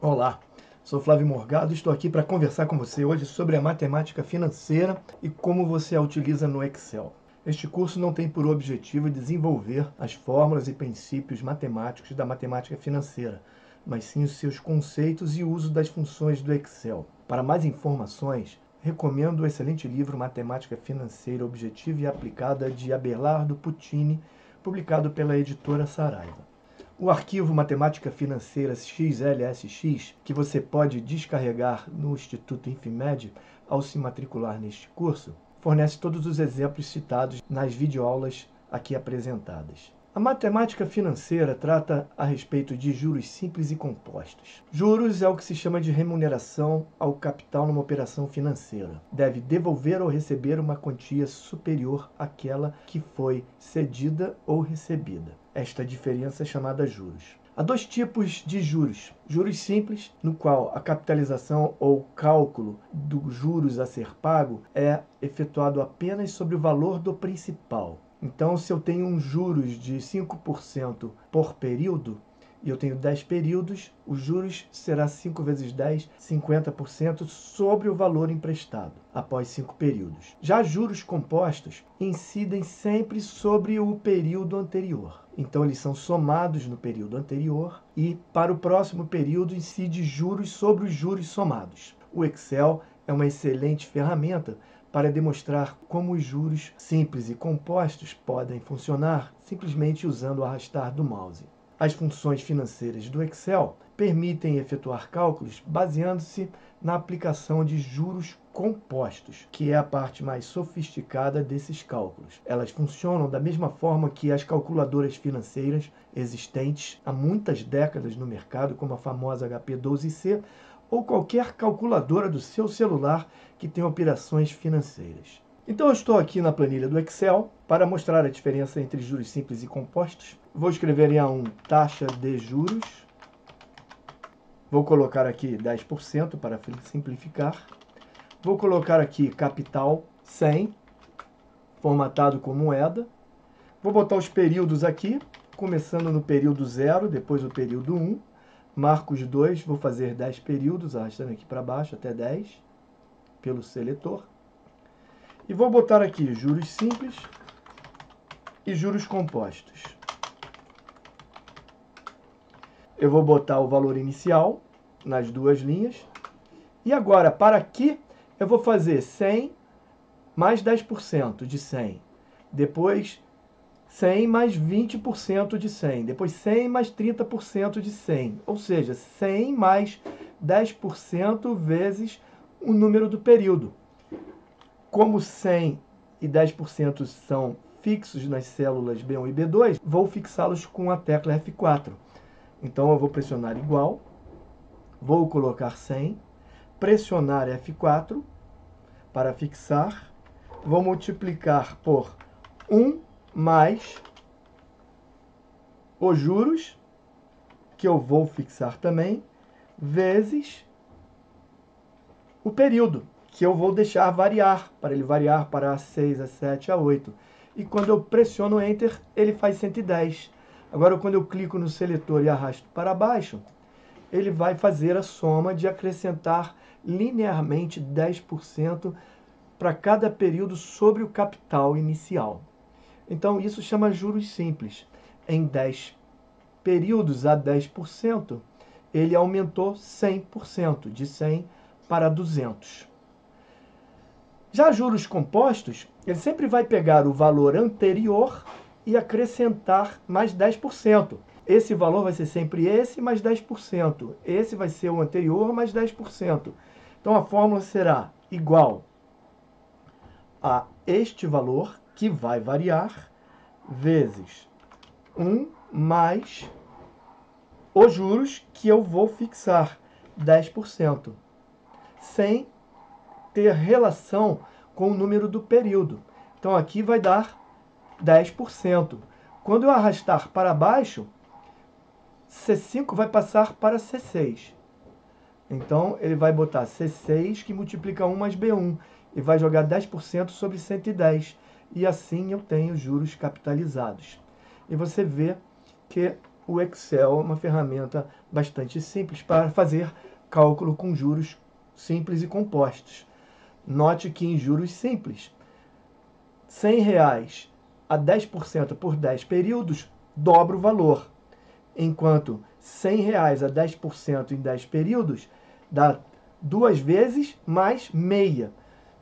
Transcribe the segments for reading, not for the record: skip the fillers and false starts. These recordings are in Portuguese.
Olá, sou Flávio Morgado e estou aqui para conversar com você hoje sobre a matemática financeira e como você a utiliza no Excel. Este curso não tem por objetivo desenvolver as fórmulas e princípios matemáticos da matemática financeira, mas sim os seus conceitos e uso das funções do Excel. Para mais informações, recomendo o excelente livro Matemática Financeira Objetiva e Aplicada de Abelardo Puccini, publicado pela editora Saraiva. O arquivo Matemática Financeira XLSX, que você pode descarregar no Instituto Infimed ao se matricular neste curso, fornece todos os exemplos citados nas videoaulas aqui apresentadas. A matemática financeira trata a respeito de juros simples e compostos. Juros é o que se chama de remuneração ao capital numa operação financeira. Deve devolver ou receber uma quantia superior àquela que foi cedida ou recebida. Esta diferença é chamada juros. Há dois tipos de juros. Juros simples, no qual a capitalização ou cálculo dos juros a ser pago é efetuado apenas sobre o valor do principal. Então, se eu tenho um juros de 5% por período, e eu tenho 10 períodos, os juros será 5 vezes 10, 50% sobre o valor emprestado, após 5 períodos. Já juros compostos incidem sempre sobre o período anterior. Então, eles são somados no período anterior e, para o próximo período, incide juros sobre os juros somados. O Excel é uma excelente ferramenta para demonstrar como os juros simples e compostos podem funcionar simplesmente usando o arrastar do mouse. As funções financeiras do Excel permitem efetuar cálculos baseando-se na aplicação de juros compostos, que é a parte mais sofisticada desses cálculos. Elas funcionam da mesma forma que as calculadoras financeiras existentes há muitas décadas no mercado, como a famosa HP12C, ou qualquer calculadora do seu celular que tem operações financeiras. Então eu estou aqui na planilha do Excel para mostrar a diferença entre juros simples e compostos. Vou escrever em A1 taxa de juros. Vou colocar aqui 10% para simplificar. Vou colocar aqui capital 100, formatado com moeda. Vou botar os períodos aqui, começando no período 0, depois o período 1. Marco os dois, vou fazer 10 períodos, arrastando aqui para baixo até 10, pelo seletor. E vou botar aqui juros simples e juros compostos. Eu vou botar o valor inicial nas duas linhas. E agora, para aqui, eu vou fazer 100 mais 10% de 100. Depois, 100 mais 20% de 100. Depois, 100 mais 30% de 100. Ou seja, 100 mais 10% vezes o número do período. Como 100 e 10% são fixos nas células B1 e B2, vou fixá-los com a tecla F4. Então, eu vou pressionar igual, vou colocar 100, pressionar F4 para fixar, vou multiplicar por 1 mais os juros, que eu vou fixar também, vezes o período, que eu vou deixar variar, para ele variar para A6, A7, A8. E quando eu pressiono Enter, ele faz 110. Agora, quando eu clico no seletor e arrasto para baixo, ele vai fazer a soma de acrescentar linearmente 10% para cada período sobre o capital inicial. Então, isso chama juros simples. Em 10 períodos a 10%, ele aumentou 100%, de 100 para 200. Já juros compostos, ele sempre vai pegar o valor anterior e acrescentar mais 10%. Esse valor vai ser sempre esse mais 10%. Esse vai ser o anterior mais 10%. Então a fórmula será igual a este valor, que vai variar, vezes 1 mais os juros, que eu vou fixar, 10%, sem ter relação com o número do período. Então aqui vai dar 10%. Quando eu arrastar para baixo, C5 vai passar para C6. Então ele vai botar C6, que multiplica 1 mais B1, e vai jogar 10% sobre 110. E assim eu tenho juros capitalizados. E você vê que o Excel é uma ferramenta bastante simples para fazer cálculo com juros simples e compostos. Note que em juros simples, R$100 a 10% por 10 períodos, dobra o valor. Enquanto R$100 a 10% em 10 períodos, dá 2 vezes mais meia.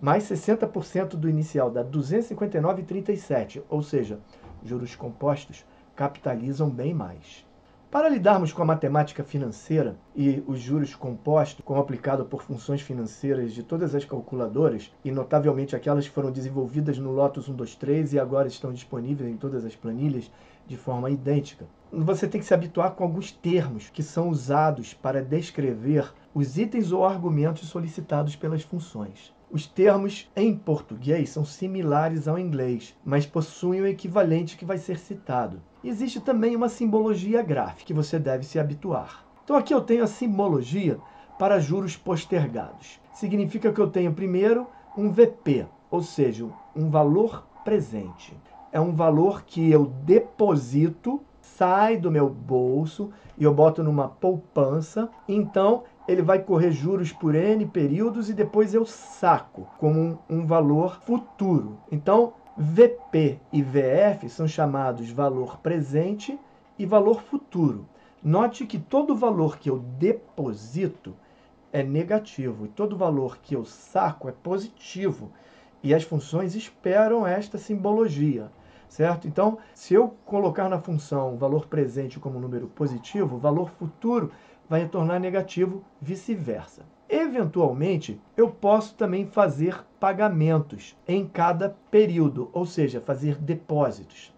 Mais 60% do inicial, dá 259,37. Ou seja, juros compostos capitalizam bem mais. Para lidarmos com a matemática financeira e os juros compostos, como aplicado por funções financeiras de todas as calculadoras, e notavelmente aquelas que foram desenvolvidas no Lotus 123 e agora estão disponíveis em todas as planilhas de forma idêntica, você tem que se habituar com alguns termos que são usados para descrever os itens ou argumentos solicitados pelas funções. Os termos em português são similares ao inglês, mas possuem o equivalente que vai ser citado. Existe também uma simbologia gráfica que você deve se habituar. Então aqui eu tenho a simbologia para juros postergados. Significa que eu tenho primeiro um VP, ou seja, um valor presente. É um valor que eu deposito, sai do meu bolso e eu boto numa poupança. Então ele vai correr juros por N períodos e depois eu saco como um valor futuro. Então, VP e VF são chamados valor presente e valor futuro. Note que todo valor que eu deposito é negativo e todo valor que eu saco é positivo. E as funções esperam esta simbologia, certo? Então, se eu colocar na função valor presente como número positivo, o valor futuro vai retornar negativo, vice-versa. Eventualmente, eu posso também fazer pagamentos em cada período, ou seja, fazer depósitos.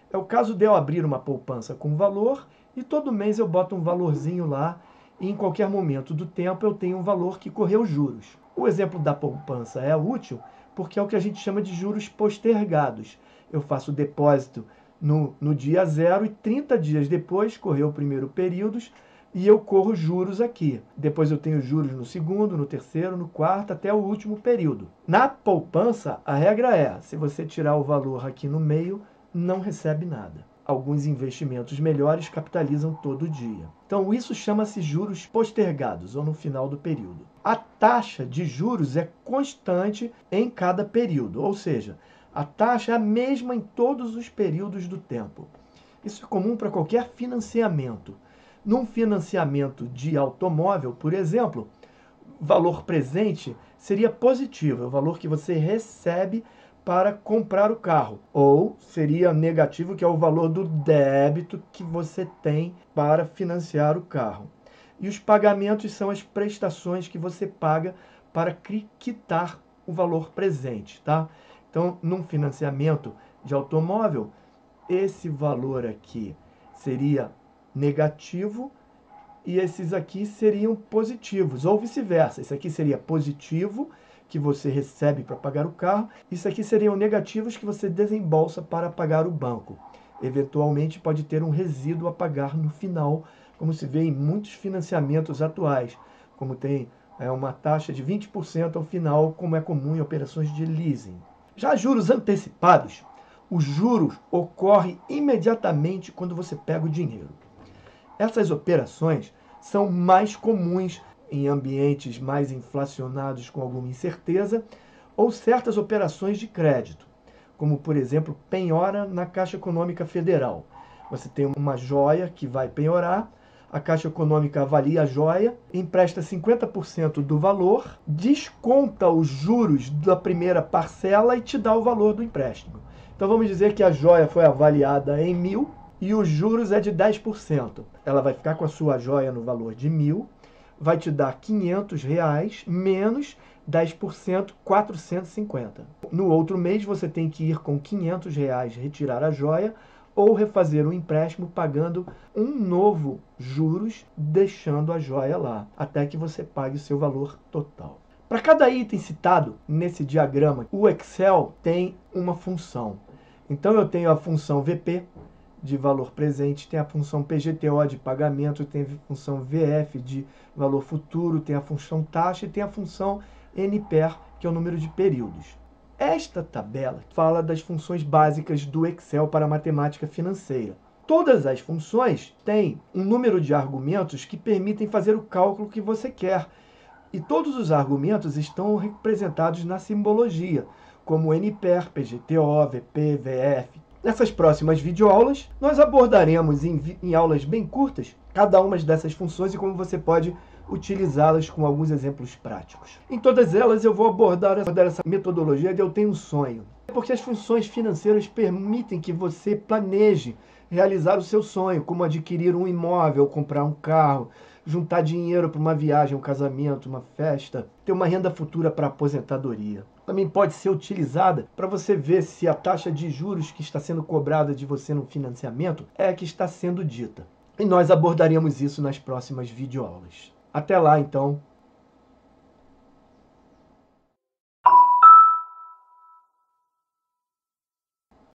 É o caso de eu abrir uma poupança com valor e todo mês eu boto um valorzinho lá e em qualquer momento do tempo eu tenho um valor que correu juros. O exemplo da poupança é útil porque é o que a gente chama de juros postergados. Eu faço o depósito no dia 0 e 30 dias depois, correu o primeiro período, e eu corro juros aqui. Depois eu tenho juros no segundo, no terceiro, no quarto, até o último período. Na poupança, a regra é, se você tirar o valor aqui no meio, não recebe nada. Alguns investimentos melhores capitalizam todo dia. Então isso chama-se juros postergados, ou no final do período. A taxa de juros é constante em cada período, ou seja, a taxa é a mesma em todos os períodos do tempo. Isso é comum para qualquer financiamento. Num financiamento de automóvel, por exemplo, valor presente seria positivo, é o valor que você recebe para comprar o carro. Ou seria negativo, que é o valor do débito que você tem para financiar o carro. E os pagamentos são as prestações que você paga para quitar o valor presente, tá? Então, num financiamento de automóvel, esse valor aqui seria negativo e esses aqui seriam positivos, ou vice-versa. Esse aqui seria positivo, que você recebe para pagar o carro. Isso aqui seriam negativos que você desembolsa para pagar o banco. Eventualmente pode ter um resíduo a pagar no final, como se vê em muitos financiamentos atuais, como tem uma taxa de 20% ao final, como é comum em operações de leasing. Já juros antecipados, o juros ocorre imediatamente quando você pega o dinheiro. Essas operações são mais comuns em ambientes mais inflacionados com alguma incerteza ou certas operações de crédito, como, por exemplo, penhora na Caixa Econômica Federal. Você tem uma joia que vai penhorar, a Caixa Econômica avalia a joia, empresta 50% do valor, desconta os juros da primeira parcela e te dá o valor do empréstimo. Então vamos dizer que a joia foi avaliada em 1.000 e os juros é de 10%. Ela vai ficar com a sua joia no valor de 1.000, vai te dar R$500 menos 10%, 450. No outro mês você tem que ir com R$500 retirar a joia ou refazer o empréstimo pagando um novo juros, deixando a joia lá, até que você pague o seu valor total. Para cada item citado nesse diagrama, o Excel tem uma função. Então eu tenho a função VP, de valor presente, tem a função PGTO de pagamento, tem a função VF de valor futuro, tem a função taxa e tem a função NPER, que é o número de períodos. Esta tabela fala das funções básicas do Excel para a matemática financeira. Todas as funções têm um número de argumentos que permitem fazer o cálculo que você quer. E todos os argumentos estão representados na simbologia, como NPER, PGTO, VP, VF. Nessas próximas videoaulas, nós abordaremos em aulas bem curtas cada uma dessas funções e como você pode utilizá-las com alguns exemplos práticos. Em todas elas eu vou abordar essa metodologia de eu tenho um sonho. Porque as funções financeiras permitem que você planeje realizar o seu sonho, como adquirir um imóvel, comprar um carro, juntar dinheiro para uma viagem, um casamento, uma festa, ter uma renda futura para a aposentadoria. Também pode ser utilizada para você ver se a taxa de juros que está sendo cobrada de você no financiamento é a que está sendo dita. E nós abordaremos isso nas próximas videoaulas. Até lá, então.